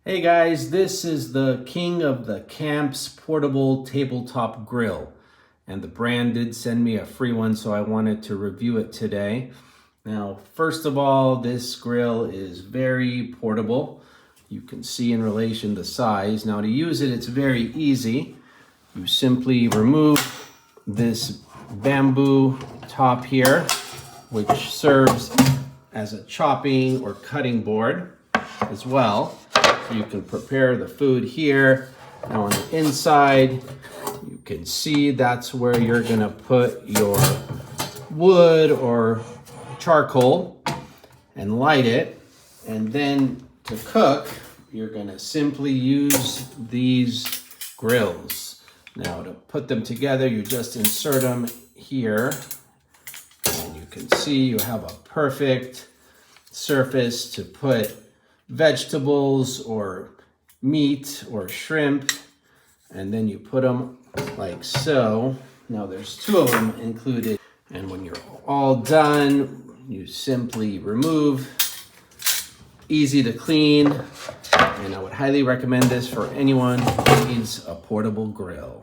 Hey guys, this is the king of the camps portable tabletop grill. And the brand did send me a free one, so I wanted to review it today. Now, first of all, this grill is very portable. You can see in relation the size. Now to use it, it's very easy. You simply remove this bamboo top here, which serves as a chopping or cutting board as well. So you can prepare the food here. Now on the inside, you can see that's where you're gonna put your wood or charcoal and light it. And then to cook, you're gonna simply use these grills. Now to put them together, you just insert them here. And you can see you have a perfect surface to put vegetables or meat or shrimp, and then you put them like so. Now there's two of them included, and when you're all done, you simply remove. Easy to clean, and I would highly recommend this for anyone who needs a portable grill.